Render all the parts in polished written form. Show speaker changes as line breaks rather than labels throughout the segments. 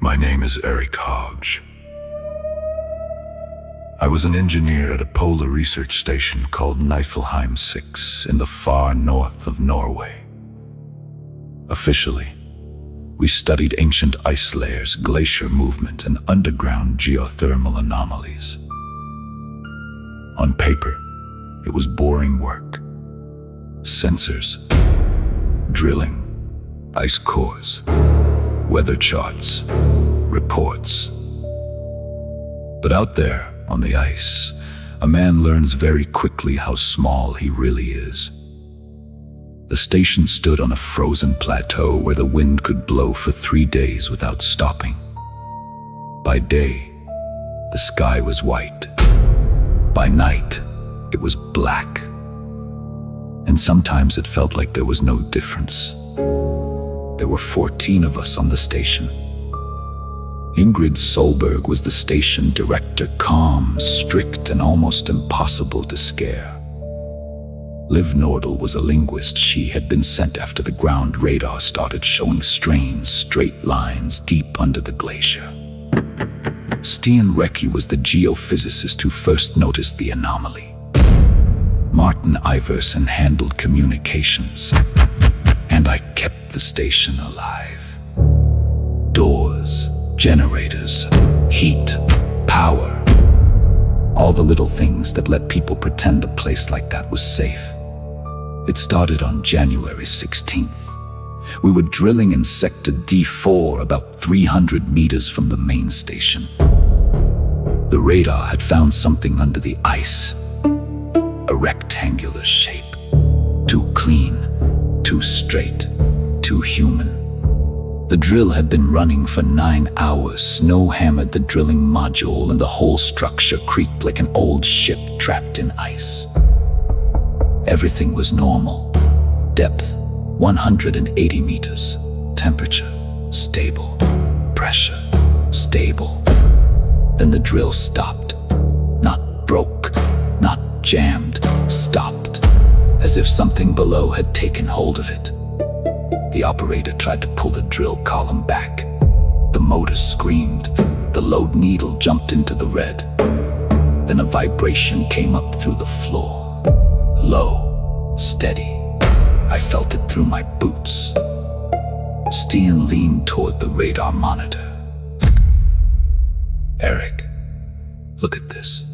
My name is Eric Hodge. I was an engineer at a polar research station called Niflheim 6 in the far north of Norway. Officially, we studied ancient ice layers, glacier movement, and underground geothermal anomalies. On paper, it was boring work. Sensors, drilling, ice cores, weather charts, reports. But out there, on the ice, a man learns very quickly how small he really is. The station stood on a frozen plateau where the wind could blow for 3 days without stopping. By day, the sky was white. By night, it was black. And sometimes it felt like there was no difference. There were 14 of us on the station. Ingrid Solberg was the station director, calm, strict, and almost impossible to scare. Liv Nordal was a linguist. She had been sent after the ground radar started showing strange, straight lines deep under the glacier. Stian Recchi was the geophysicist who first noticed the anomaly. Martin Iverson handled communications, and I kept the station alive. Doors, generators, heat, power. All the little things that let people pretend a place like that was safe. It started on January 16th. We were drilling in Sector D4, about 300 meters from the main station. The radar had found something under the ice. A rectangular shape. Too clean, too straight, too human. The drill had been running for 9 hours. Snow hammered the drilling module and the whole structure creaked like an old ship trapped in ice. Everything was normal. Depth, 180 meters. Temperature, stable. Pressure, stable. Then the drill stopped. Not broke, not jammed, stopped. As if something below had taken hold of it. The operator tried to pull the drill column back. The motor screamed. The load needle jumped into the red. Then a vibration came up through the floor. Low, steady. I felt it through my boots. Stian leaned toward the radar monitor. Eric, look at this.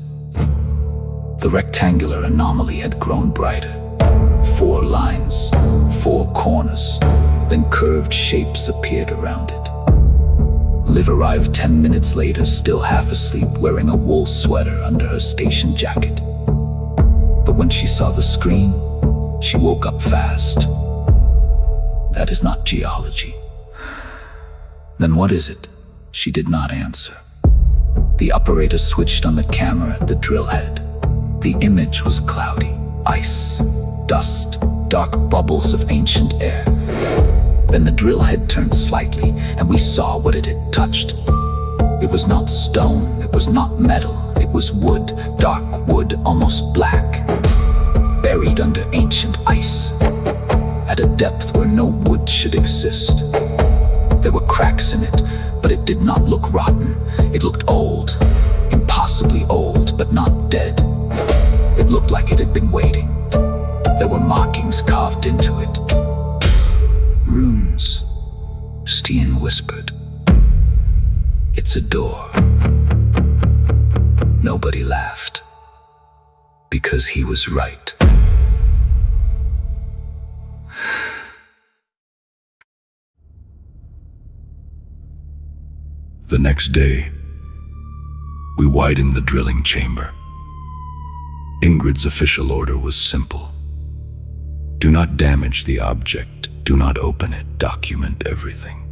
The rectangular anomaly had grown brighter. 4 lines, 4 corners, then curved shapes appeared around it. Liv arrived 10 minutes later, still half asleep, wearing a wool sweater under her station jacket. But when she saw the screen, she woke up fast. That is not geology. Then what is it? She did not answer. The operator switched on the camera at the drill head. The image was cloudy, ice, dust, dark bubbles of ancient air. Then the drill head turned slightly, and we saw what it had touched. It was not stone, it was not metal, it was wood, dark wood, almost black, buried under ancient ice, at a depth where no wood should exist. There were cracks in it, but it did not look rotten. It looked old, impossibly old, but not dead. It looked like it had been waiting. There were markings carved into it. Runes, Stian whispered. It's a door. Nobody laughed. Because he was right. The next day, we widened the drilling chamber. Ingrid's official order was simple. Do not damage the object, do not open it, document everything.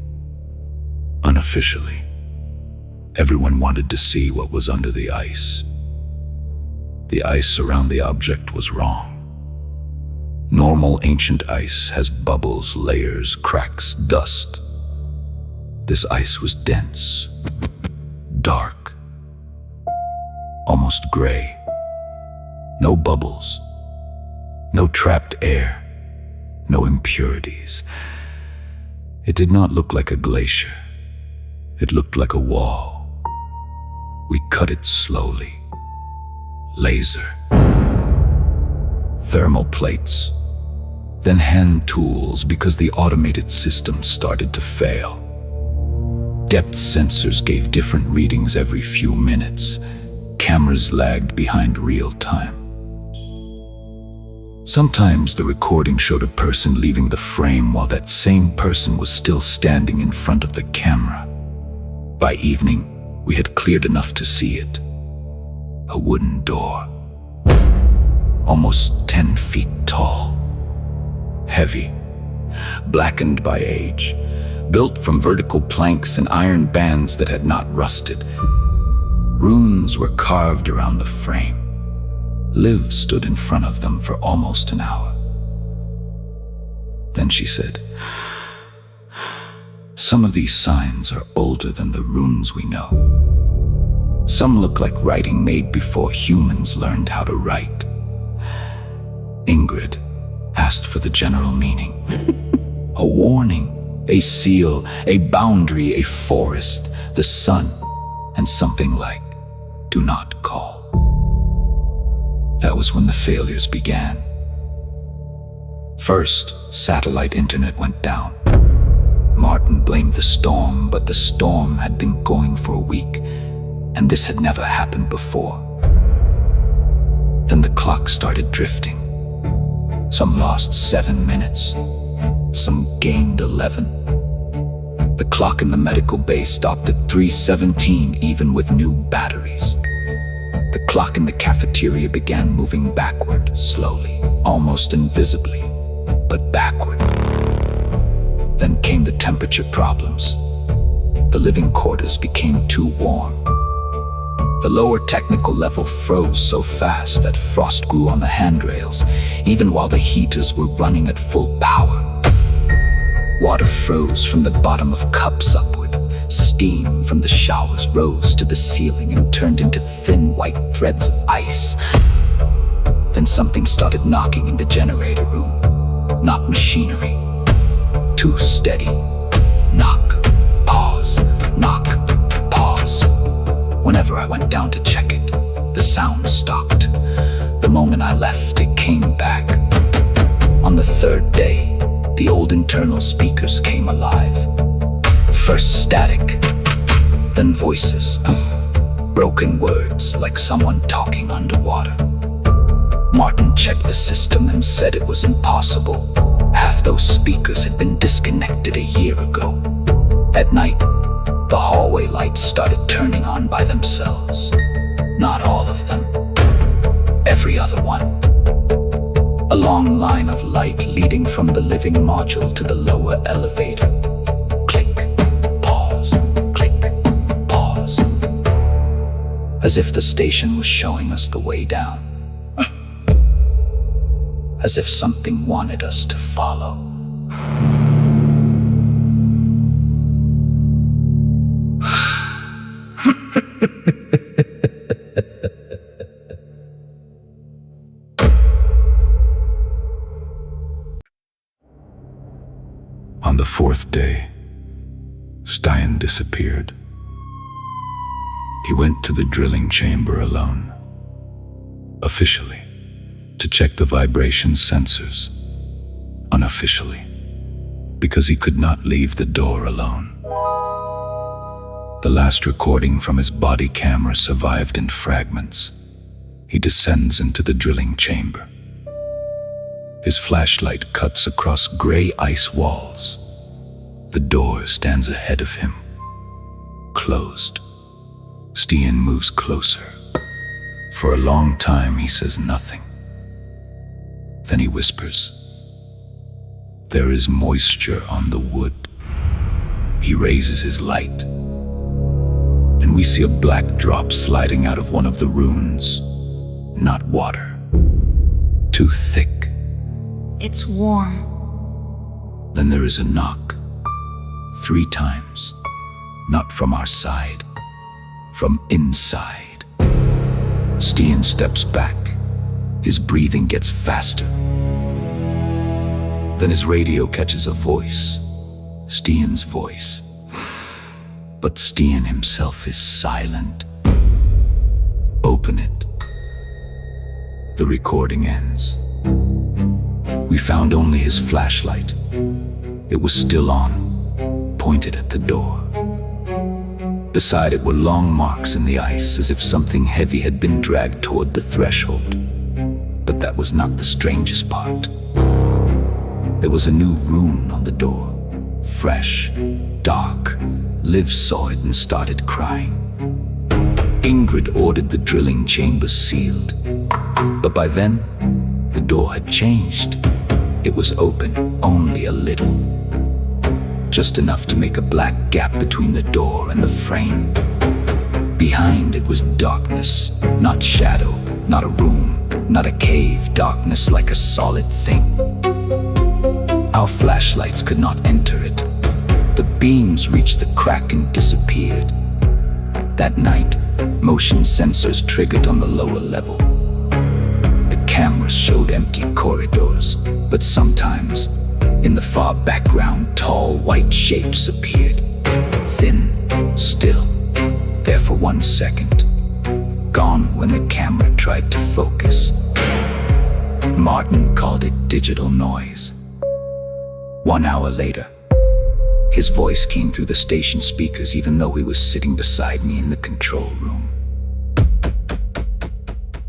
Unofficially, everyone wanted to see what was under the ice. The ice around the object was wrong. Normal ancient ice has bubbles, layers, cracks, dust. This ice was dense, dark, almost gray. No bubbles, no trapped air, no impurities. It did not look like a glacier. It looked like a wall. We cut it slowly. Laser. Thermal plates. Then hand tools because the automated system started to fail. Depth sensors gave different readings every few minutes. Cameras lagged behind real time. Sometimes the recording showed a person leaving the frame while that same person was still standing in front of the camera. By evening, we had cleared enough to see it. A wooden door, almost 10 feet tall, heavy, blackened by age, built from vertical planks and iron bands that had not rusted. Runes were carved around the frame. Liv stood in front of them for almost an hour. Then she said, "Some of these signs are older than the runes we know. Some look like writing made before humans learned how to write." Ingrid asked for the general meaning. A warning, a seal, a boundary, a forest, the sun, and something like, "Do not call." That was when the failures began. First, satellite internet went down. Martin blamed the storm, but the storm had been going for a week, and this had never happened before. Then the clock started drifting. Some lost 7 minutes, some gained 11. The clock in the medical bay stopped at 3:17, even with new batteries. The clock in the cafeteria began moving backward, slowly, almost invisibly, but backward. Then came the temperature problems. The living quarters became too warm. The lower technical level froze so fast that frost grew on the handrails, even while the heaters were running at full power. Water froze from the bottom of cups upward. Steam from the showers rose to the ceiling and turned into thin white threads of ice. Then something started knocking in the generator room. Not machinery. Too steady. Knock, pause, knock, pause. Whenever I went down to check it, the sound stopped. The moment I left, it came back. On the third day, the old internal speakers came alive. First static, then voices, broken words like someone talking underwater. Martin checked the system and said it was impossible. Half those speakers had been disconnected a year ago. At night, the hallway lights started turning on by themselves. Not all of them. Every other one. A long line of light leading from the living module to the lower elevator. Click, pause, click, pause. As if the station was showing us the way down. As if something wanted us to follow. On the fourth day, Stein disappeared. He went to the drilling chamber alone, officially, to check the vibration sensors, unofficially, because he could not leave the door alone. The last recording from his body camera survived in fragments. He descends into the drilling chamber. His flashlight cuts across gray ice walls. The door stands ahead of him, closed. Stian moves closer. For a long time, he says nothing. Then he whispers, "There is moisture on the wood." He raises his light, and we see a black drop sliding out of one of the runes. Not water. Too thick.
It's warm.
Then there is a knock. 3 times. Not from our side. From inside. Stian steps back. His breathing gets faster. Then his radio catches a voice. Stian's voice. but Stian himself is silent. Open it. The recording ends. We found only his flashlight. It was still on, pointed at the door. Beside it were long marks in the ice, as if something heavy had been dragged toward the threshold. But that was not the strangest part. There was a new rune on the door. Fresh, dark. Liv saw it and started crying. Ingrid ordered the drilling chambers sealed. But by then, the door had changed. It was open only a little. Just enough to make a black gap between the door and the frame. Behind it was darkness, not shadow, not a room, not a cave, darkness like a solid thing. Our flashlights could not enter it. The beams reached the crack and disappeared. That night, motion sensors triggered on the lower level. The cameras showed empty corridors, but sometimes, in the far background, tall white shapes appeared. Thin, still, there for 1 second. Gone when the camera tried to focus. Martin called it digital noise. 1 hour later, his voice came through the station speakers even though he was sitting beside me in the control room.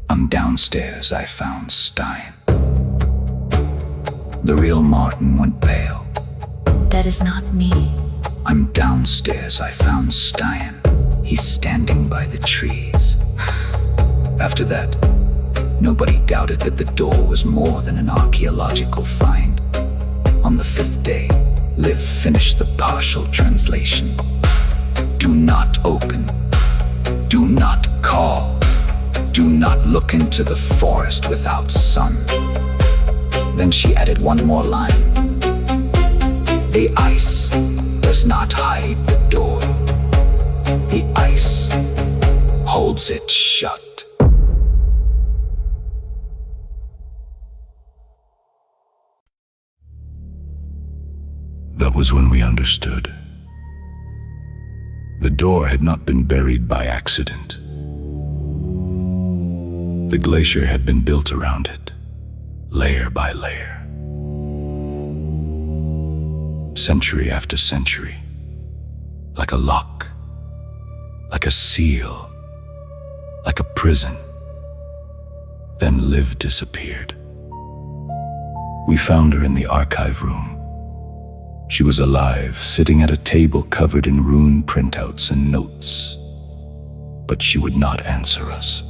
I'm downstairs, I found Stein. The real Martin went pale.
That is not me.
I'm downstairs, I found Stein. He's standing by the trees. After that, nobody doubted that the door was more than an archaeological find. On the 5th day, Liv finished the partial translation. Do not open. Do not call. Do not look into the forest without sun. Then she added one more line. The ice does not hide the door. The ice holds it shut. That was when we understood. The door had not been buried by accident. The glacier had been built around it, layer by layer. Century after century, like a lock, like a seal, like a prison. Then Liv disappeared. We found her in the archive room. She was alive, sitting at a table covered in rune printouts and notes. But she would not answer us.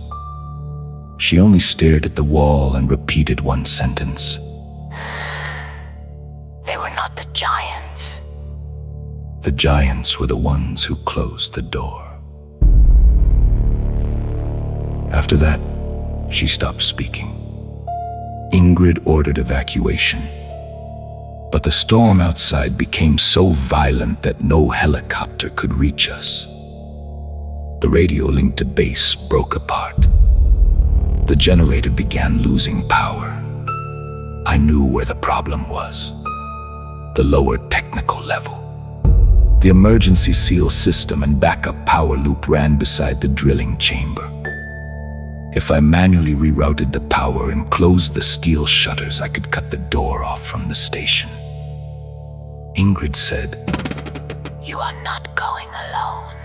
She only stared at the wall and repeated one sentence.
They were not the giants.
The giants were the ones who closed the door. After that, she stopped speaking. Ingrid ordered evacuation. But the storm outside became so violent that no helicopter could reach us. The radio link to base broke apart. The generator began losing power. I knew where the problem was. The lower technical level. The emergency seal system and backup power loop ran beside the drilling chamber. If I manually rerouted the power and closed the steel shutters, I could cut the door off from the station. Ingrid said,
You are not going alone.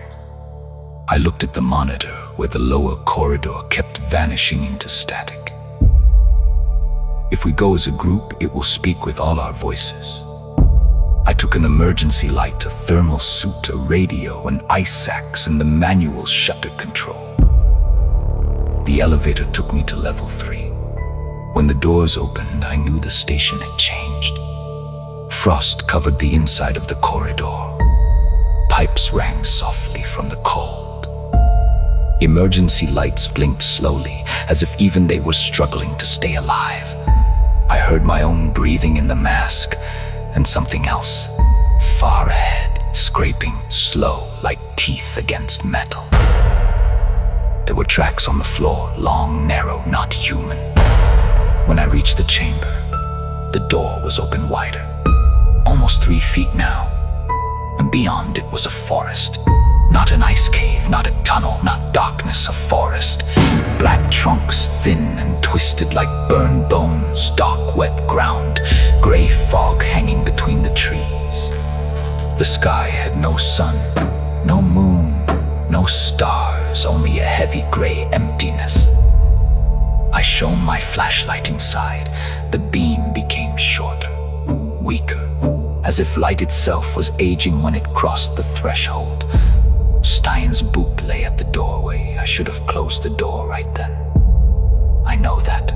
I looked at the monitor where the lower corridor kept vanishing into static. If we go as a group, it will speak with all our voices. I took an emergency light, a thermal suit, a radio, an ice sacs, and the manual shutter control. The elevator took me to level 3. When the doors opened, I knew the station had changed. Frost covered the inside of the corridor. Pipes rang softly from the cold. Emergency lights blinked slowly, as if even they were struggling to stay alive. I heard my own breathing in the mask, and something else, far ahead, scraping slow like teeth against metal. There were tracks on the floor, long, narrow, not human. When I reached the chamber, the door was open wider, almost 3 feet now, and beyond it was a forest. Not an ice cave, not a tunnel, not darkness, a forest. Black trunks, thin and twisted like burned bones, dark wet ground, gray fog hanging between the trees. The sky had no sun, no moon, no stars, only a heavy gray emptiness. I shone my flashlight inside. The beam became shorter, weaker, as if light itself was aging when it crossed the threshold. Stein's boot lay at the doorway. I should have closed the door right then. I know that.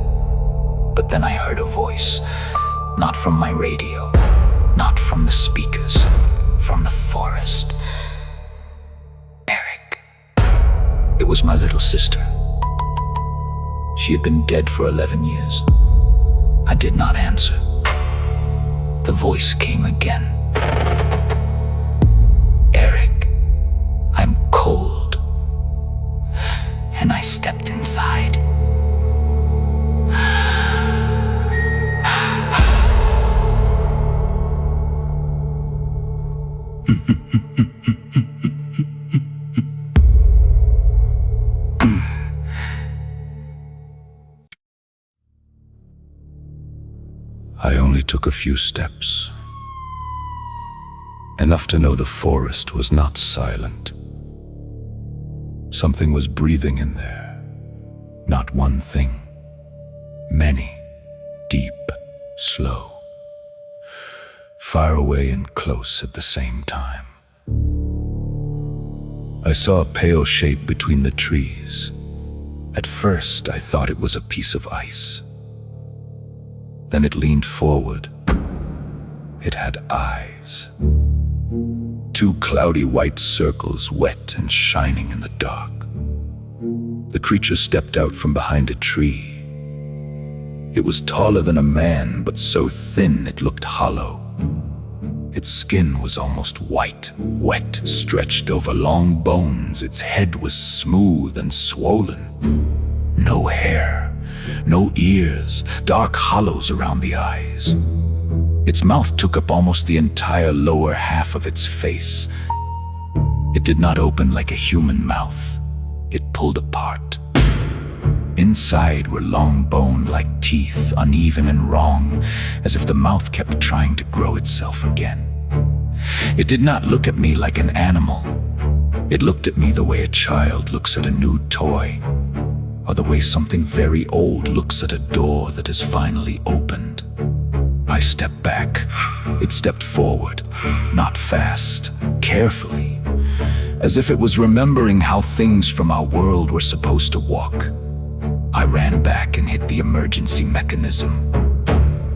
But then I heard a voice, not from my radio, not from the speakers, from the forest. Eric. It was my little sister. She had been dead for 11 years. I did not answer. The voice came again. Eric, I'm cold. And I stepped inside. I only took a few steps, enough to know the forest was not silent. Something was breathing in there. Not one thing, many, deep, slow, far away and close at the same time. I saw a pale shape between the trees. At first, I thought it was a piece of ice. Then it leaned forward. It had eyes. Two cloudy white circles, wet and shining in the dark. The creature stepped out from behind a tree. It was taller than a man, but so thin it looked hollow. Its skin was almost white, wet, stretched over long bones. Its head was smooth and swollen. No hair. No ears, dark hollows around the eyes. Its mouth took up almost the entire lower half of its face. It did not open like a human mouth. It pulled apart. Inside were long bone-like teeth, uneven and wrong, as if the mouth kept trying to grow itself again. It did not look at me like an animal. It looked at me the way a child looks at a new toy, or the way something very old looks at a door that is finally opened. I stepped back. It stepped forward, not fast, carefully, as if it was remembering how things from our world were supposed to walk. I ran back and hit the emergency mechanism.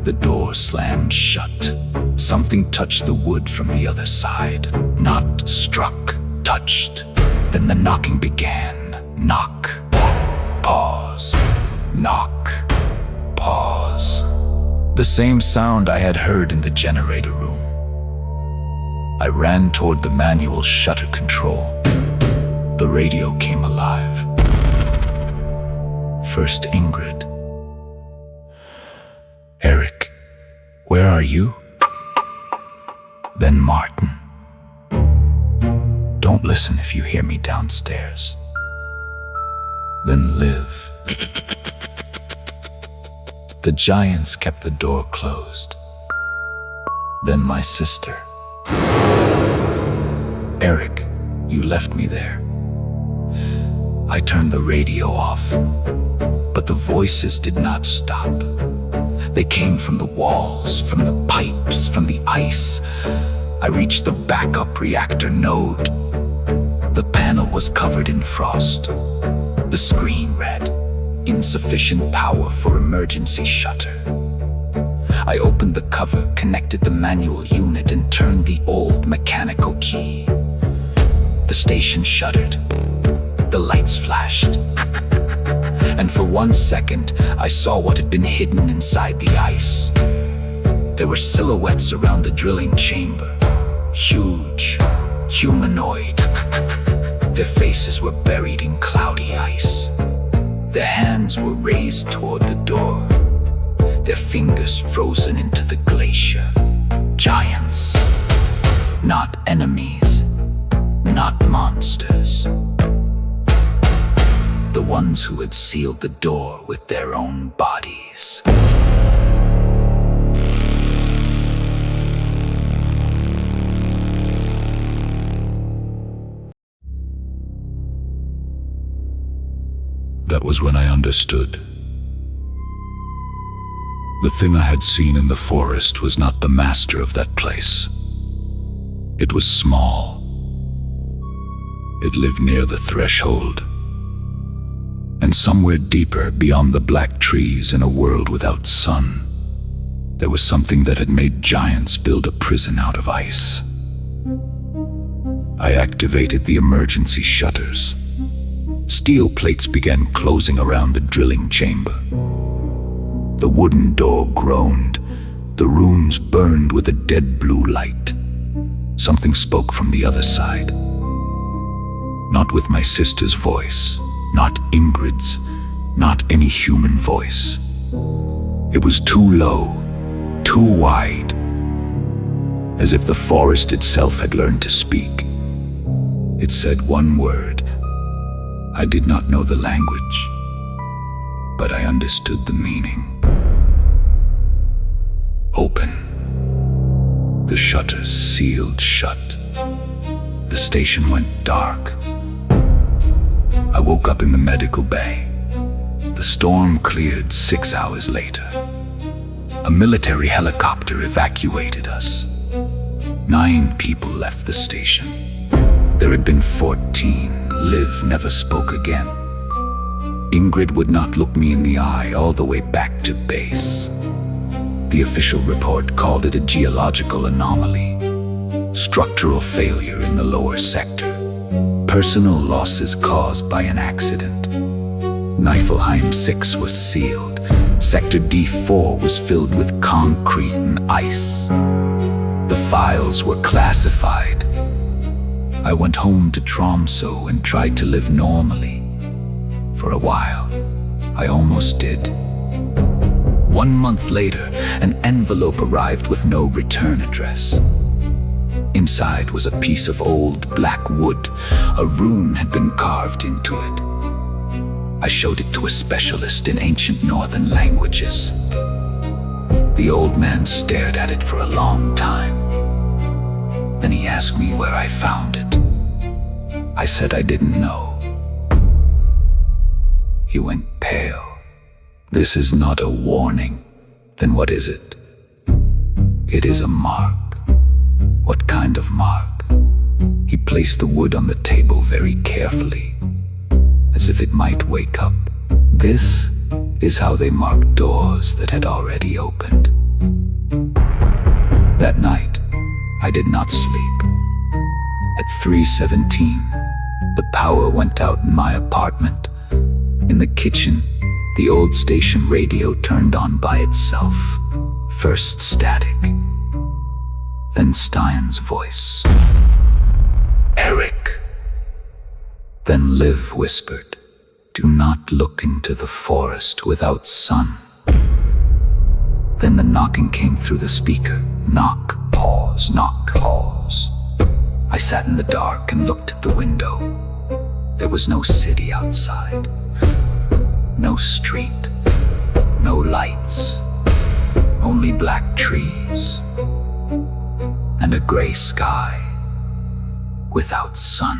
The door slammed shut. Something touched the wood from the other side. Not struck, touched. Then the knocking began. Knock. Pause. Knock. Pause. The same sound I had heard in the generator room. I ran toward the manual shutter control. The radio came alive. First Ingrid. Eric, where are you? Then Martin. Don't listen if you hear me downstairs. Then Liv. The giants kept the door closed. Then my sister. Eric, you left me there. I turned the radio off, but the voices did not stop. They came from the walls, from the pipes, from the ice. I reached the backup reactor node. The panel was covered in frost. The screen read, "Insufficient power for emergency shutter." I opened the cover, connected the manual unit, and turned the old mechanical key. The station shuddered. The lights flashed. And for 1 second, I saw what had been hidden inside the ice. There were silhouettes around the drilling chamber. Huge, humanoid. Their faces were buried in cloudy ice. Their hands were raised toward the door. Their fingers frozen into the glacier. Giants. Not enemies. not monsters. The ones who had sealed the door with their own bodies. That was when I understood. The thing I had seen in the forest was not the master of that place. It was small. It lived near the threshold. And somewhere deeper, beyond the black trees in a world without sun, there was something that had made giants build a prison out of ice. I activated the emergency shutters. Steel plates began closing around the drilling chamber. The wooden door groaned. The rooms burned with a dead blue light. Something spoke from the other side. Not with my sister's voice, not Ingrid's, not any human voice. It was too low, too wide, as if the forest itself had learned to speak. It said one word. I did not know the language, but I understood the meaning. Open. The shutters sealed shut. The station went dark. I woke up in the medical bay. The storm cleared 6 hours later. A military helicopter evacuated us. 9 people left the station. There had been 14. Liv never spoke again. Ingrid would not look me in the eye all the way back to base. The official report called it a geological anomaly. Structural failure in the lower sector. Personal losses caused by an accident. Niflheim 6 was sealed. Sector D4 was filled with concrete and ice. The files were classified. I went home to Tromsø and tried to live normally. For a while, I almost did. 1 month later, an envelope arrived with no return address. Inside was a piece of old black wood. A rune had been carved into it. I showed it to a specialist in ancient northern languages. The old man stared at it for a long time. Then he asked me where I found it. I said I didn't know. He went pale. This is not a warning. Then what is it? It is a mark. What kind of mark? He placed the wood on the table very carefully, as if it might wake up. This is how they marked doors that had already opened. That night, I did not sleep. At 3:17, the power went out in my apartment. In the kitchen, the old station radio turned on by itself. First static, then Stein's voice. Eric. Then Liv whispered, "Do not look into the forest without sun." Then the knocking came through the speaker. Knock, pause, knock, pause. I sat in the dark and looked at the window. There was no city outside. No street. No lights. Only black trees. And a gray sky without sun.